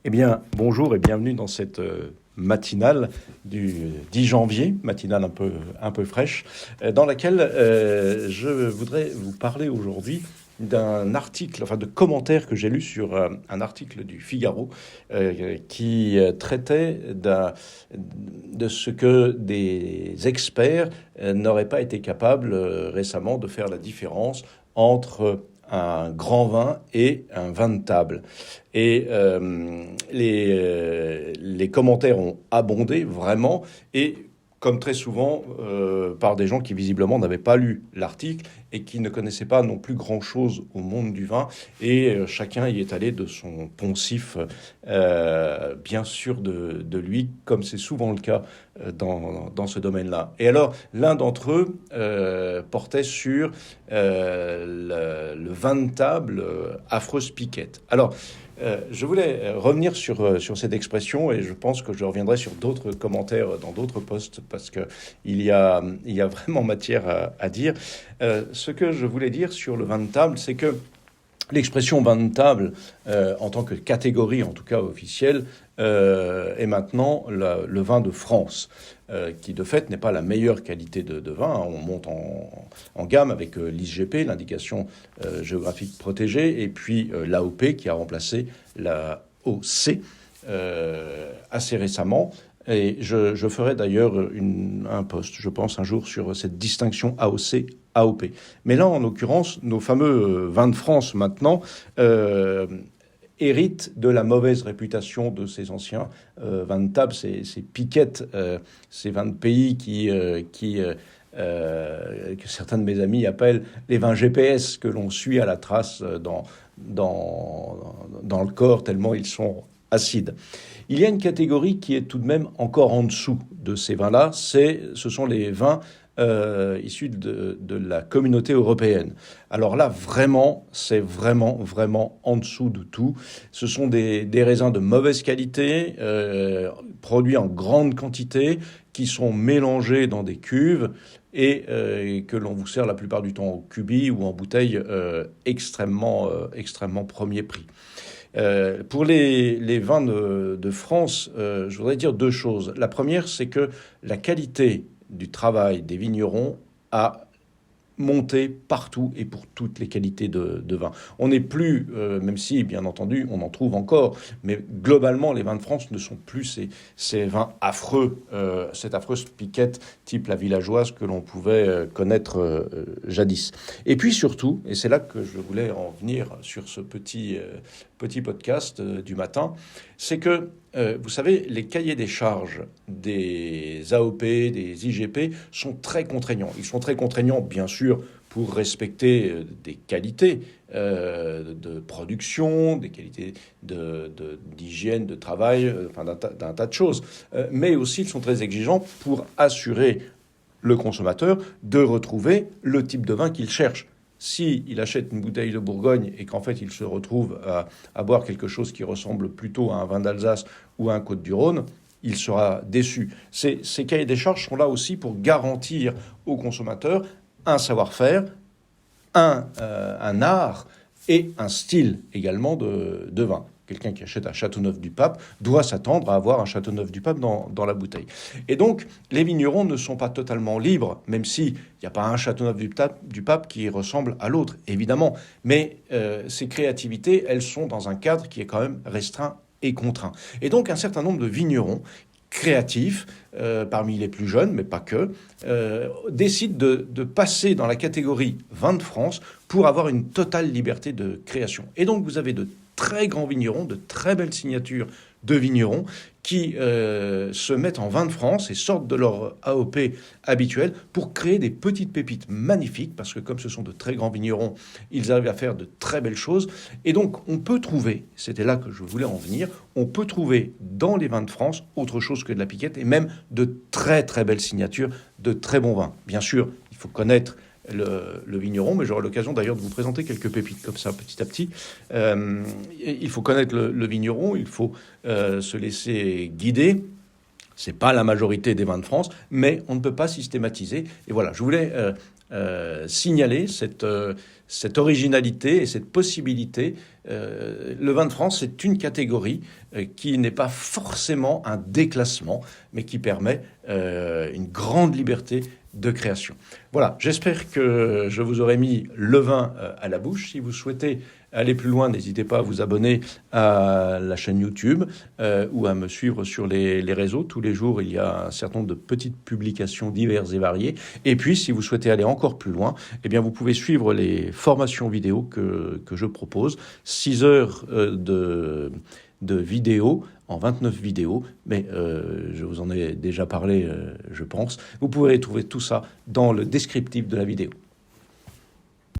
Eh bien, bonjour et bienvenue dans cette matinale du 10 janvier, matinale un peu fraîche, dans laquelle je voudrais vous parler aujourd'hui d'un article, enfin de commentaires que j'ai lu sur un article du Figaro qui traitait de ce que des experts n'auraient pas été capables récemment de faire la différence entre un grand vin et un vin de table. Et les commentaires ont abondé vraiment, et comme très souvent par des gens qui visiblement n'avaient pas lu l'article et qui ne connaissaient pas non plus grand-chose au monde du vin, et chacun y est allé de son poncif, bien sûr de lui, comme c'est souvent le cas dans ce domaine-là. Et alors, l'un d'entre eux portait sur le vin de table affreuse piquette. Alors, je voulais revenir sur cette expression, et je pense que je reviendrai sur d'autres commentaires dans d'autres posts parce qu'il y a vraiment matière à dire. Ce que je voulais dire sur le vin de table, c'est que l'expression vin de table, en tant que catégorie, en tout cas officielle, est maintenant le vin de France, qui de fait n'est pas la meilleure qualité de vin. On monte en gamme avec l'IGP, l'indication géographique protégée, et puis l'AOP qui a remplacé la OC assez récemment. Et je ferai d'ailleurs un post, je pense, un jour sur cette distinction AOC, AOP. Mais là, en l'occurrence, nos fameux vins de France, maintenant, héritent de la mauvaise réputation de ces anciens vins de table, ces piquettes, ces vins de pays que certains de mes amis appellent les vins GPS, que l'on suit à la trace dans le corps, tellement ils sont acides. Il y a une catégorie qui est tout de même encore en dessous de ces vins-là, ce sont les vins issus de la communauté européenne. Alors là, vraiment, c'est vraiment en dessous de tout. Ce sont des raisins de mauvaise qualité, produits en grande quantité, qui sont mélangés dans des cuves et que l'on vous sert la plupart du temps au cubi ou en bouteille extrêmement premier prix. Pour les vins de France, je voudrais dire deux choses. La première, c'est que la qualité du travail des vignerons a monté partout et pour toutes les qualités de vin. On n'est plus, même si bien entendu on en trouve encore, mais globalement les vins de France ne sont plus ces vins affreux, cette affreuse piquette type la villageoise que l'on pouvait connaître jadis. Et puis surtout, et c'est là que je voulais en venir sur ce petit podcast du matin, c'est que vous savez, les cahiers des charges des AOP, des IGP sont très contraignants. Ils sont très contraignants, bien sûr, pour respecter des qualités de production, des qualités d'hygiène, de travail, enfin d'un tas de choses. Mais aussi, ils sont très exigeants pour assurer le consommateur de retrouver le type de vin qu'il cherche. S'il achète une bouteille de Bourgogne et qu'en fait il se retrouve à boire quelque chose qui ressemble plutôt à un vin d'Alsace ou à un Côte-du-Rhône, il sera déçu. Ces cahiers des charges sont là aussi pour garantir aux consommateurs un savoir-faire, un art et un style également de vin. Quelqu'un qui achète un Châteauneuf-du-Pape doit s'attendre à avoir un Châteauneuf-du-Pape dans la bouteille. Et donc, les vignerons ne sont pas totalement libres, même s'il n'y a pas un Châteauneuf-du-Pape qui ressemble à l'autre, évidemment. Mais ces créativités, elles sont dans un cadre qui est quand même restreint et contraint. Et donc, un certain nombre de vignerons créatifs, parmi les plus jeunes, mais pas que, décident de passer dans la catégorie vin de France pour avoir une totale liberté de création. Et donc, vous avez de très grands vignerons, de très belles signatures de vignerons qui se mettent en vin de France et sortent de leur AOP habituel pour créer des petites pépites magnifiques, parce que comme ce sont de très grands vignerons, ils arrivent à faire de très belles choses. Et donc on peut trouver, c'était là que je voulais en venir, on peut trouver dans les vins de France autre chose que de la piquette, et même de très très belles signatures, de très bons vins. Bien sûr, il faut connaître le vigneron, mais j'aurai l'occasion d'ailleurs de vous présenter quelques pépites comme ça petit à petit. Il faut connaître le vigneron, il faut se laisser guider. C'est pas la majorité des vins de France, mais on ne peut pas systématiser. Et voilà, je voulais signaler cette originalité et cette possibilité. Le vin de France est une catégorie qui n'est pas forcément un déclassement, mais qui permet une grande liberté de création. Voilà, j'espère que je vous aurai mis le vin à la bouche. Si vous souhaitez aller plus loin, n'hésitez pas à vous abonner à la chaîne YouTube ou à me suivre sur les réseaux. Tous les jours, il y a un certain nombre de petites publications diverses et variées. Et puis, si vous souhaitez aller encore plus loin, eh bien, vous pouvez suivre les formations vidéo que je propose. 6 heures de vidéos en 29 vidéos, mais je vous en ai déjà parlé, je pense. Vous pouvez trouver tout ça dans le descriptif de la vidéo.